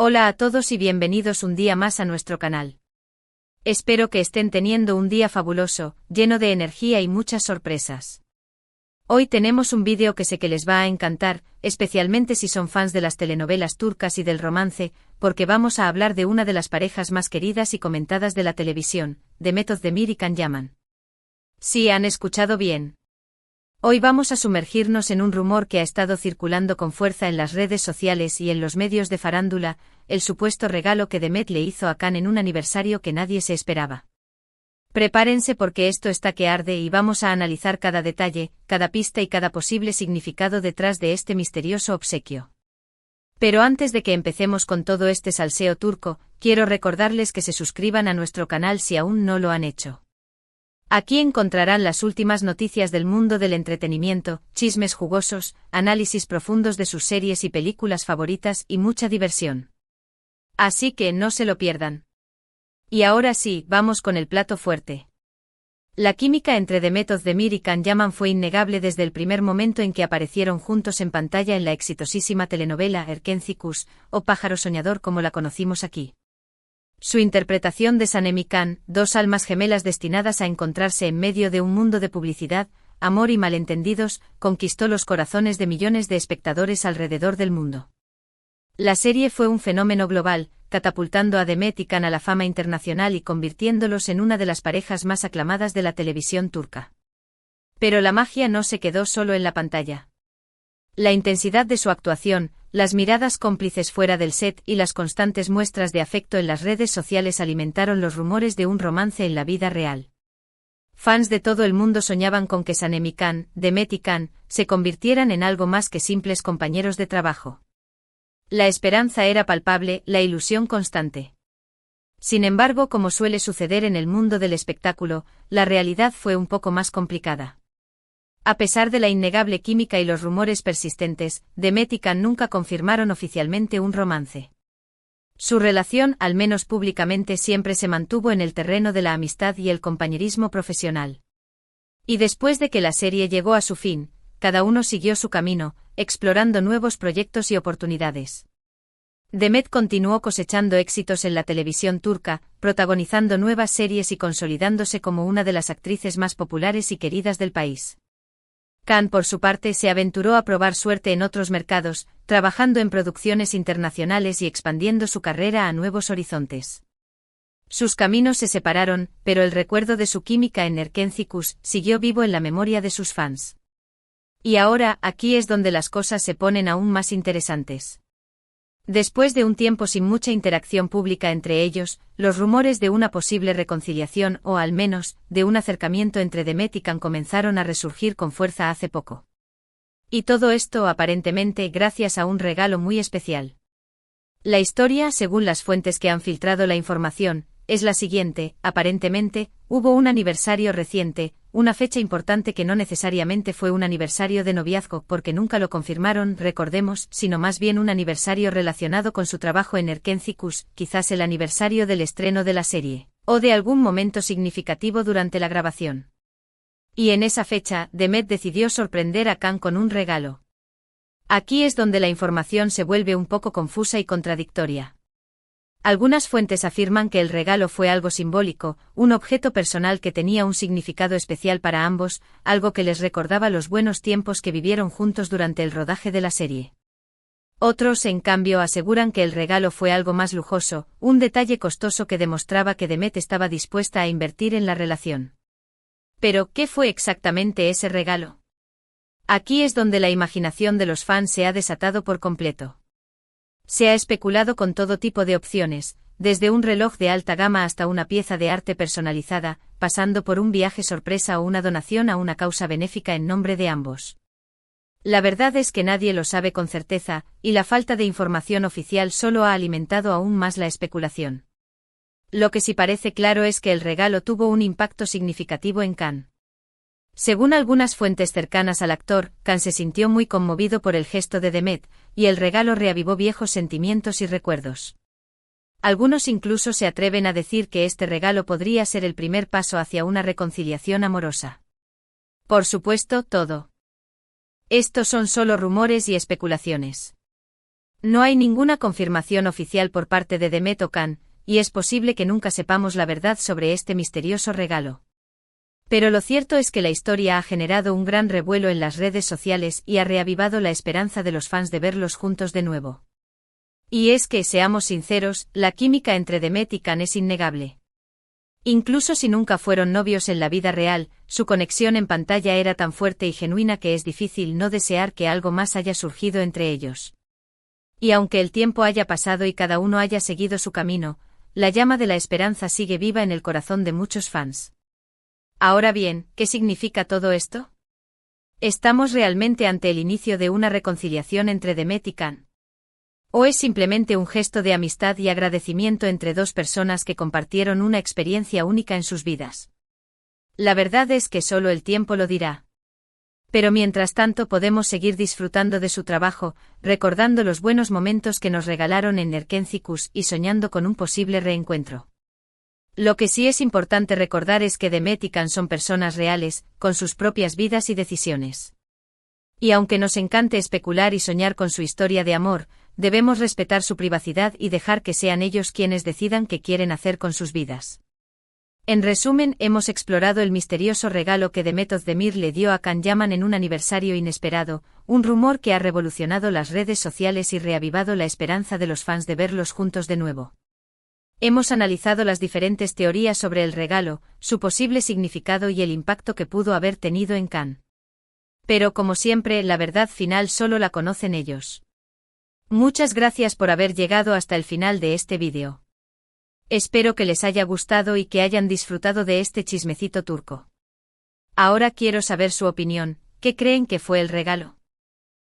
Hola a todos y bienvenidos un día más a nuestro canal. Espero que estén teniendo un día fabuloso, lleno de energía y muchas sorpresas. Hoy tenemos un vídeo que sé que les va a encantar, especialmente si son fans de las telenovelas turcas y del romance, porque vamos a hablar de una de las parejas más queridas y comentadas de la televisión, Demet Özdemir y Can Yaman. Sí, han escuchado bien. Hoy vamos a sumergirnos en un rumor que ha estado circulando con fuerza en las redes sociales y en los medios de farándula, el supuesto regalo que Demet le hizo a Can en un aniversario que nadie se esperaba. Prepárense porque esto está que arde y vamos a analizar cada detalle, cada pista y cada posible significado detrás de este misterioso obsequio. Pero antes de que empecemos con todo este salseo turco, quiero recordarles que se suscriban a nuestro canal si aún no lo han hecho. Aquí encontrarán las últimas noticias del mundo del entretenimiento, chismes jugosos, análisis profundos de sus series y películas favoritas y mucha diversión. Así que no se lo pierdan. Y ahora sí, vamos con el plato fuerte. La química entre Demet Özdemir y Can Yaman fue innegable desde el primer momento en que aparecieron juntos en pantalla en la exitosísima telenovela Erkenci Kuş, o Pájaro Soñador como la conocimos aquí. Su interpretación de Sanem y Can, dos almas gemelas destinadas a encontrarse en medio de un mundo de publicidad, amor y malentendidos, conquistó los corazones de millones de espectadores alrededor del mundo. La serie fue un fenómeno global, catapultando a Demet y Can a la fama internacional y convirtiéndolos en una de las parejas más aclamadas de la televisión turca. Pero la magia no se quedó solo en la pantalla. La intensidad de su actuación, las miradas cómplices fuera del set y las constantes muestras de afecto en las redes sociales alimentaron los rumores de un romance en la vida real. Fans de todo el mundo soñaban con que Sanem y Can, Demet y Can, se convirtieran en algo más que simples compañeros de trabajo. La esperanza era palpable, la ilusión constante. Sin embargo, como suele suceder en el mundo del espectáculo, la realidad fue un poco más complicada. A pesar de la innegable química y los rumores persistentes, Demet y Can nunca confirmaron oficialmente un romance. Su relación, al menos públicamente, siempre se mantuvo en el terreno de la amistad y el compañerismo profesional. Y después de que la serie llegó a su fin, cada uno siguió su camino, explorando nuevos proyectos y oportunidades. Demet continuó cosechando éxitos en la televisión turca, protagonizando nuevas series y consolidándose como una de las actrices más populares y queridas del país. Can, por su parte, se aventuró a probar suerte en otros mercados, trabajando en producciones internacionales y expandiendo su carrera a nuevos horizontes. Sus caminos se separaron, pero el recuerdo de su química en Erkenci Kuş siguió vivo en la memoria de sus fans. Y ahora, aquí es donde las cosas se ponen aún más interesantes. Después de un tiempo sin mucha interacción pública entre ellos, los rumores de una posible reconciliación o, al menos, de un acercamiento entre Demet y Can comenzaron a resurgir con fuerza hace poco. Y todo esto, aparentemente, gracias a un regalo muy especial. La historia, según las fuentes que han filtrado la información, es la siguiente: aparentemente, hubo un aniversario reciente, una fecha importante que no necesariamente fue un aniversario de noviazgo porque nunca lo confirmaron, recordemos, sino más bien un aniversario relacionado con su trabajo en Erkenci Kuş, quizás el aniversario del estreno de la serie, o de algún momento significativo durante la grabación. Y en esa fecha, Demet decidió sorprender a Can con un regalo. Aquí es donde la información se vuelve un poco confusa y contradictoria. Algunas fuentes afirman que el regalo fue algo simbólico, un objeto personal que tenía un significado especial para ambos, algo que les recordaba los buenos tiempos que vivieron juntos durante el rodaje de la serie. Otros, en cambio, aseguran que el regalo fue algo más lujoso, un detalle costoso que demostraba que Demet estaba dispuesta a invertir en la relación. Pero, ¿qué fue exactamente ese regalo? Aquí es donde la imaginación de los fans se ha desatado por completo. Se ha especulado con todo tipo de opciones, desde un reloj de alta gama hasta una pieza de arte personalizada, pasando por un viaje sorpresa o una donación a una causa benéfica en nombre de ambos. La verdad es que nadie lo sabe con certeza, y la falta de información oficial solo ha alimentado aún más la especulación. Lo que sí parece claro es que el regalo tuvo un impacto significativo en Can. Según algunas fuentes cercanas al actor, Can se sintió muy conmovido por el gesto de Demet, y el regalo reavivó viejos sentimientos y recuerdos. Algunos incluso se atreven a decir que este regalo podría ser el primer paso hacia una reconciliación amorosa. Por supuesto, todo. Estos son solo rumores y especulaciones. No hay ninguna confirmación oficial por parte de Demet o Can, y es posible que nunca sepamos la verdad sobre este misterioso regalo. Pero lo cierto es que la historia ha generado un gran revuelo en las redes sociales y ha reavivado la esperanza de los fans de verlos juntos de nuevo. Y es que, seamos sinceros, la química entre Demet y Can es innegable. Incluso si nunca fueron novios en la vida real, su conexión en pantalla era tan fuerte y genuina que es difícil no desear que algo más haya surgido entre ellos. Y aunque el tiempo haya pasado y cada uno haya seguido su camino, la llama de la esperanza sigue viva en el corazón de muchos fans. Ahora bien, ¿qué significa todo esto? ¿Estamos realmente ante el inicio de una reconciliación entre Demet y Can? ¿O es simplemente un gesto de amistad y agradecimiento entre dos personas que compartieron una experiencia única en sus vidas? La verdad es que solo el tiempo lo dirá. Pero mientras tanto podemos seguir disfrutando de su trabajo, recordando los buenos momentos que nos regalaron en Erkénticos y soñando con un posible reencuentro. Lo que sí es importante recordar es que Demet y Can son personas reales, con sus propias vidas y decisiones. Y aunque nos encante especular y soñar con su historia de amor, debemos respetar su privacidad y dejar que sean ellos quienes decidan qué quieren hacer con sus vidas. En resumen, hemos explorado el misterioso regalo que Demet Özdemir le dio a Can Yaman en un aniversario inesperado, un rumor que ha revolucionado las redes sociales y reavivado la esperanza de los fans de verlos juntos de nuevo. Hemos analizado las diferentes teorías sobre el regalo, su posible significado y el impacto que pudo haber tenido en Can. Pero como siempre, la verdad final solo la conocen ellos. Muchas gracias por haber llegado hasta el final de este vídeo. Espero que les haya gustado y que hayan disfrutado de este chismecito turco. Ahora quiero saber su opinión, ¿qué creen que fue el regalo?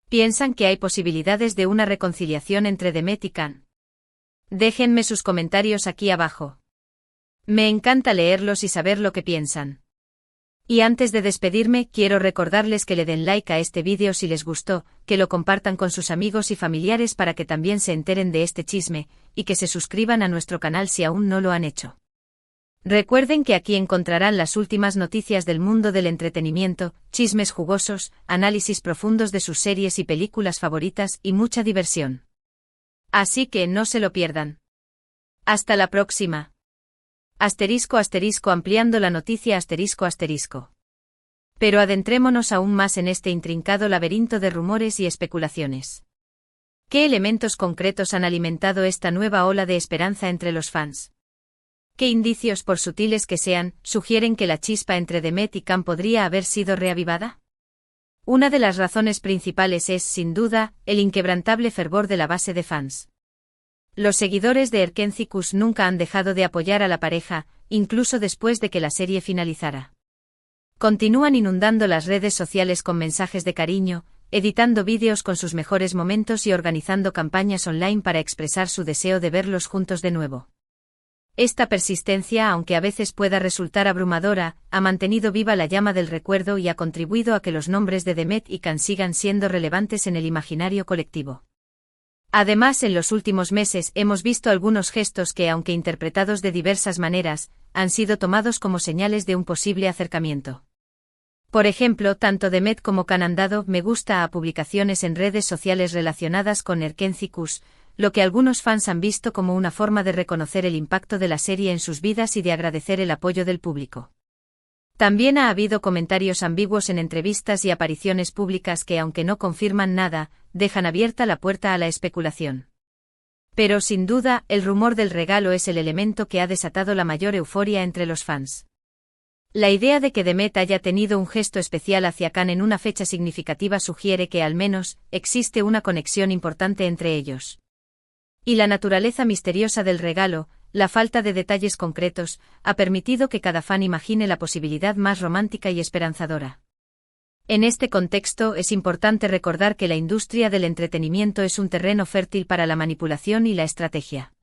¿Piensan que hay posibilidades de una reconciliación entre Demet y Can? Déjenme sus comentarios aquí abajo. Me encanta leerlos y saber lo que piensan. Y antes de despedirme, quiero recordarles que le den like a este vídeo si les gustó, que lo compartan con sus amigos y familiares para que también se enteren de este chisme, y que se suscriban a nuestro canal si aún no lo han hecho. Recuerden que aquí encontrarán las últimas noticias del mundo del entretenimiento, chismes jugosos, análisis profundos de sus series y películas favoritas y mucha diversión. Así que no se lo pierdan. Hasta la próxima. *** ampliando la noticia ***. Pero adentrémonos aún más en este intrincado laberinto de rumores y especulaciones. ¿Qué elementos concretos han alimentado esta nueva ola de esperanza entre los fans? ¿Qué indicios, por sutiles que sean, sugieren que la chispa entre Demet y Can podría haber sido reavivada? Una de las razones principales es, sin duda, el inquebrantable fervor de la base de fans. Los seguidores de Erkénticos nunca han dejado de apoyar a la pareja, incluso después de que la serie finalizara. Continúan inundando las redes sociales con mensajes de cariño, editando vídeos con sus mejores momentos y organizando campañas online para expresar su deseo de verlos juntos de nuevo. Esta persistencia, aunque a veces pueda resultar abrumadora, ha mantenido viva la llama del recuerdo y ha contribuido a que los nombres de Demet y Can sigan siendo relevantes en el imaginario colectivo. Además, en los últimos meses hemos visto algunos gestos que, aunque interpretados de diversas maneras, han sido tomados como señales de un posible acercamiento. Por ejemplo, tanto Demet como Can han dado me gusta a publicaciones en redes sociales relacionadas con Erkénticos, lo que algunos fans han visto como una forma de reconocer el impacto de la serie en sus vidas y de agradecer el apoyo del público. También ha habido comentarios ambiguos en entrevistas y apariciones públicas que, aunque no confirman nada, dejan abierta la puerta a la especulación. Pero sin duda, el rumor del regalo es el elemento que ha desatado la mayor euforia entre los fans. La idea de que Demet haya tenido un gesto especial hacia Can en una fecha significativa sugiere que al menos existe una conexión importante entre ellos. Y la naturaleza misteriosa del regalo, la falta de detalles concretos, ha permitido que cada fan imagine la posibilidad más romántica y esperanzadora. En este contexto es importante recordar que la industria del entretenimiento es un terreno fértil para la manipulación y la estrategia.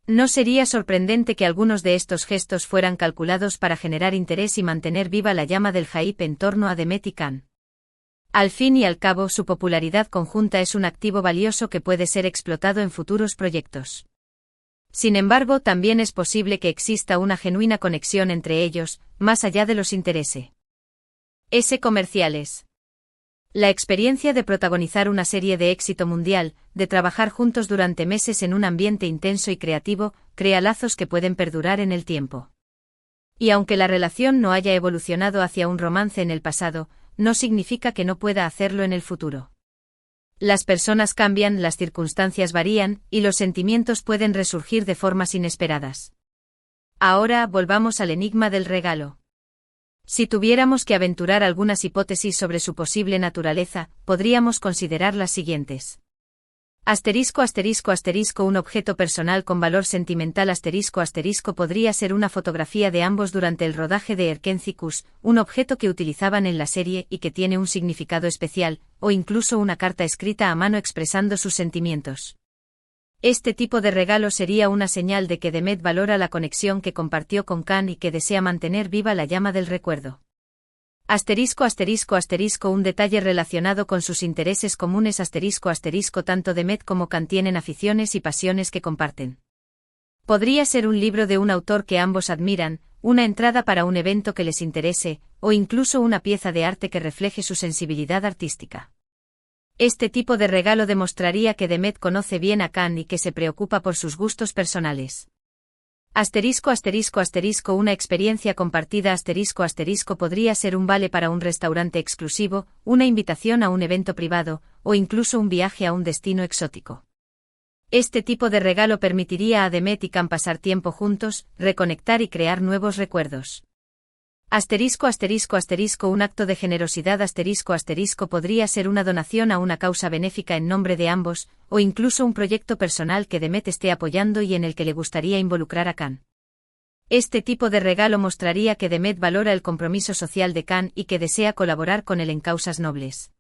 No sería sorprendente que algunos de estos gestos fueran calculados para generar interés y mantener viva la llama del hype en torno a Demet y Can. Al fin y al cabo, su popularidad conjunta es un activo valioso que puede ser explotado en futuros proyectos. Sin embargo, también es posible que exista una genuina conexión entre ellos, más allá de los intereses comerciales. La experiencia de protagonizar una serie de éxito mundial, de trabajar juntos durante meses en un ambiente intenso y creativo, crea lazos que pueden perdurar en el tiempo. Y aunque la relación no haya evolucionado hacia un romance en el pasado, no significa que no pueda hacerlo en el futuro. Las personas cambian, las circunstancias varían, y los sentimientos pueden resurgir de formas inesperadas. Ahora volvamos al enigma del regalo. Si tuviéramos que aventurar algunas hipótesis sobre su posible naturaleza, podríamos considerar las siguientes. Asterisco asterisco asterisco un objeto personal con valor sentimental asterisco asterisco podría ser una fotografía de ambos durante el rodaje de Erkencicus, un objeto que utilizaban en la serie y que tiene un significado especial, o incluso una carta escrita a mano expresando sus sentimientos. Este tipo de regalo sería una señal de que Demet valora la conexión que compartió con Can y que desea mantener viva la llama del recuerdo. Asterisco asterisco asterisco un detalle relacionado con sus intereses comunes asterisco asterisco tanto Demet como Can tienen aficiones y pasiones que comparten. Podría ser un libro de un autor que ambos admiran, una entrada para un evento que les interese, o incluso una pieza de arte que refleje su sensibilidad artística. Este tipo de regalo demostraría que Demet conoce bien a Can y que se preocupa por sus gustos personales. Asterisco asterisco asterisco una experiencia compartida asterisco asterisco podría ser un vale para un restaurante exclusivo, una invitación a un evento privado, o incluso un viaje a un destino exótico. Este tipo de regalo permitiría a Demet y Can pasar tiempo juntos, reconectar y crear nuevos recuerdos. Asterisco asterisco asterisco un acto de generosidad asterisco asterisco podría ser una donación a una causa benéfica en nombre de ambos, o incluso un proyecto personal que Demet esté apoyando y en el que le gustaría involucrar a Can. Este tipo de regalo mostraría que Demet valora el compromiso social de Can y que desea colaborar con él en causas nobles.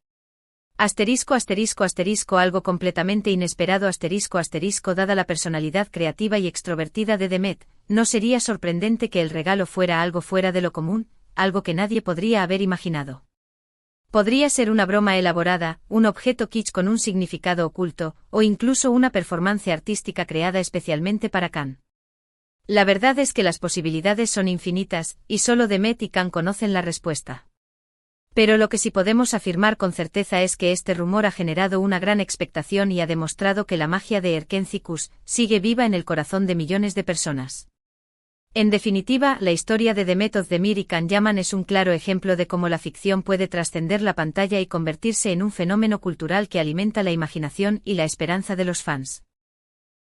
Asterisco asterisco asterisco algo completamente inesperado asterisco asterisco dada la personalidad creativa y extrovertida de Demet, no sería sorprendente que el regalo fuera algo fuera de lo común, algo que nadie podría haber imaginado. Podría ser una broma elaborada, un objeto kitsch con un significado oculto, o incluso una performance artística creada especialmente para Can. La verdad es que las posibilidades son infinitas, y solo Demet y Can conocen la respuesta. Pero lo que sí podemos afirmar con certeza es que este rumor ha generado una gran expectación y ha demostrado que la magia de Erkencicus sigue viva en el corazón de millones de personas. En definitiva, la historia de Demet Özdemir y Can Yaman es un claro ejemplo de cómo la ficción puede trascender la pantalla y convertirse en un fenómeno cultural que alimenta la imaginación y la esperanza de los fans.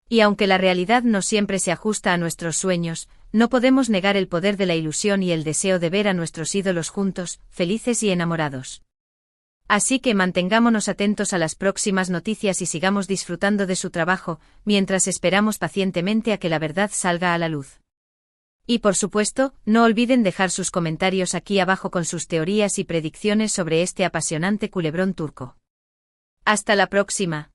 Y aunque la realidad no siempre se ajusta a nuestros sueños, no podemos negar el poder de la ilusión y el deseo de ver a nuestros ídolos juntos, felices y enamorados. Así que mantengámonos atentos a las próximas noticias y sigamos disfrutando de su trabajo, mientras esperamos pacientemente a que la verdad salga a la luz. Y por supuesto, no olviden dejar sus comentarios aquí abajo con sus teorías y predicciones sobre este apasionante culebrón turco. Hasta la próxima.